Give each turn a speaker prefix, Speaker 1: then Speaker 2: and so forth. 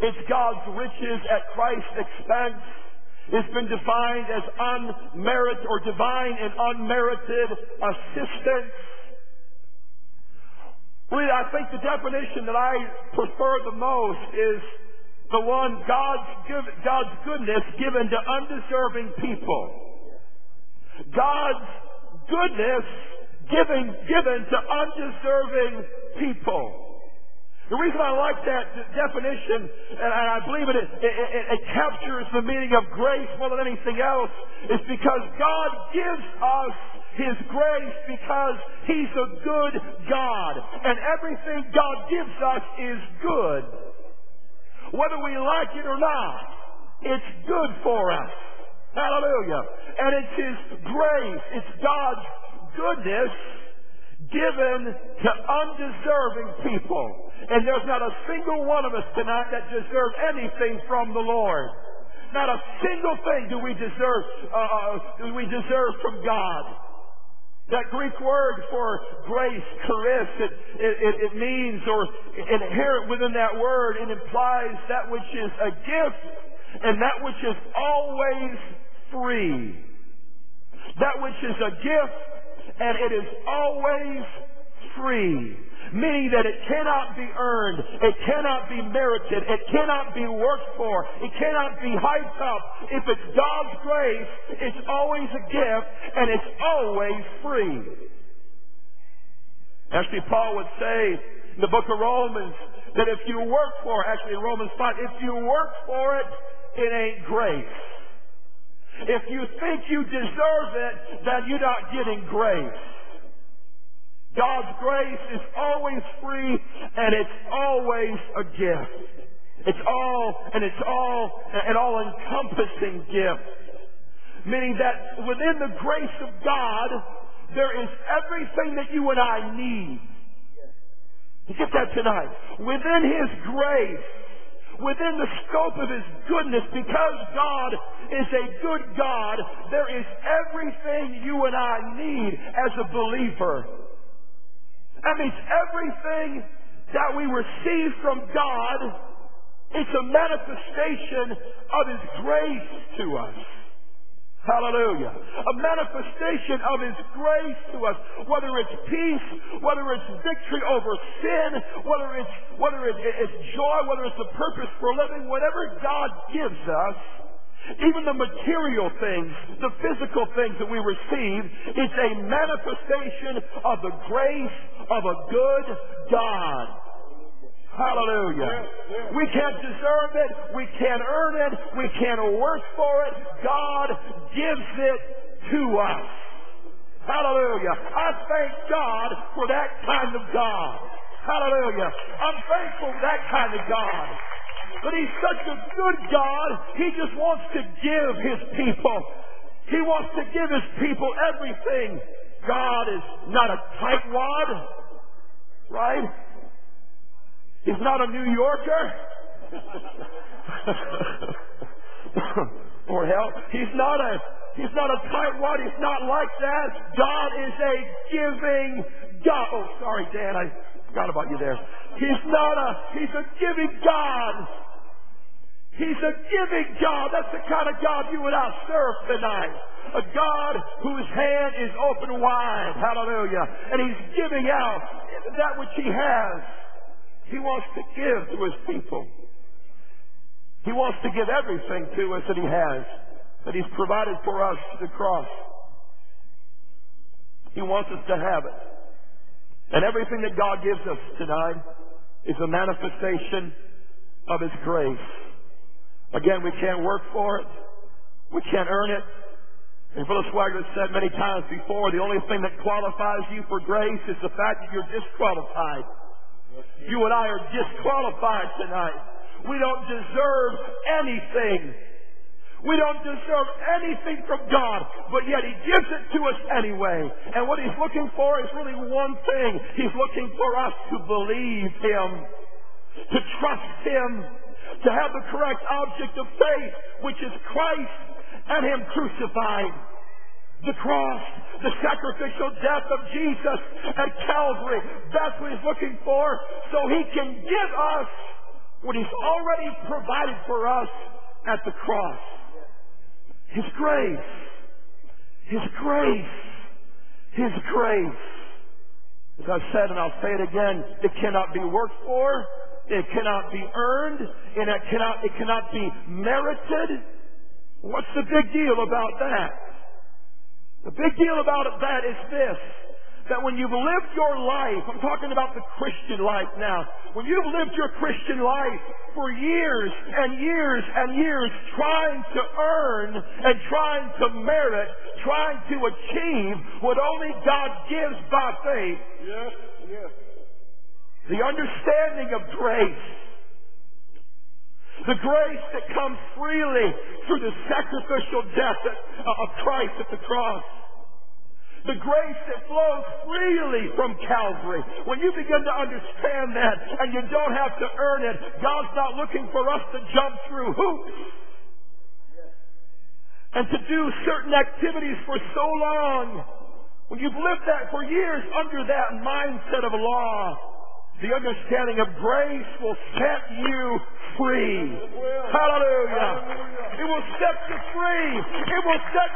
Speaker 1: It's God's riches at Christ's expense. It's been defined as unmerited or divine and unmerited assistance. Really, I think the definition that I prefer the most is the one God's goodness given to undeserving people. God's goodness given to undeserving people. The reason I like that definition, and I believe it captures the meaning of grace more than anything else, is because God gives us His grace because He's a good God. And everything God gives us is good. Whether we like it or not, it's good for us. Hallelujah. And it's His grace. It's God's goodness given to undeserving people. And there's not a single one of us tonight that deserves anything from the Lord. Not a single thing do we deserve from God. That Greek word for grace, charis, it means, or inherent within that word, it implies that which is a gift and that which is always free. That which is a gift and it is always free. Meaning that it cannot be earned, it cannot be merited, it cannot be worked for, it cannot be hyped up. If it's God's grace, it's always a gift and it's always free. Actually, Paul would say in the book of Romans that if you work for it, actually in Romans 5, if you work for it, it ain't grace. If you think you deserve it, then you're not getting grace. God's grace is always free and it's always a gift. It's an all-encompassing gift. Meaning that within the grace of God, there is everything that you and I need. You get that tonight? Within His grace, within the scope of His goodness, because God is a good God, there is everything you and I need as a believer. That means everything that we receive from God is a manifestation of His grace to us. Hallelujah. A manifestation of His grace to us. Whether it's peace, whether it's victory over sin, whether it's joy, whether it's a purpose for living, whatever God gives us, even the material things, the physical things that we receive, it's a manifestation of the grace of a good God. Hallelujah. We can't deserve it. We can't earn it. We can't work for it. God gives it to us. Hallelujah. I thank God for that kind of God. Hallelujah. I'm thankful for that kind of God. But He's such a good God, He just wants to give His people. He wants to give His people everything. God is not a tightwad, right? He's not a New Yorker. Or hell, He's not a tightwad. He's not like that. God is a giving God. Oh, sorry, Dan, I forgot about you there. He's a giving God. He's a giving God. That's the kind of God you and I serve tonight. A God whose hand is open wide. Hallelujah. And He's giving out that which He has. He wants to give to His people. He wants to give everything to us that He has, that He's provided for us through the cross. He wants us to have it. And everything that God gives us tonight is a manifestation of His grace. Again, we can't work for it. We can't earn it. And Brother Swagger said many times before, the only thing that qualifies you for grace is the fact that you're disqualified. You and I are disqualified tonight. We don't deserve anything. We don't deserve anything from God, but yet He gives it to us anyway. And what He's looking for is really one thing. He's looking for us to believe Him, to trust Him, to have the correct object of faith, which is Christ and Him crucified. The cross, the sacrificial death of Jesus at Calvary. That's what He's looking for, so He can give us what He's already provided for us at the cross. His grace. His grace. His grace. As I've said, and I'll say it again, it cannot be worked for, it cannot be earned, and it cannot be merited. What's the big deal about that? The big deal about that is this, that when you've lived your life, I'm talking about the Christian life now, when you've lived your Christian life for years and years and years trying to earn and trying to merit, trying to achieve what only God gives by faith,
Speaker 2: Yes, yes.
Speaker 1: the understanding of grace, the grace that comes freely through the sacrificial death of Christ at the cross, the grace that flows freely from Calvary. When you begin to understand that and you don't have to earn it, God's not looking for us to jump through hoops and to do certain activities for so long. When you've lived that for years under that mindset of law, the understanding of grace will set you free. Hallelujah. It will set you free. It will set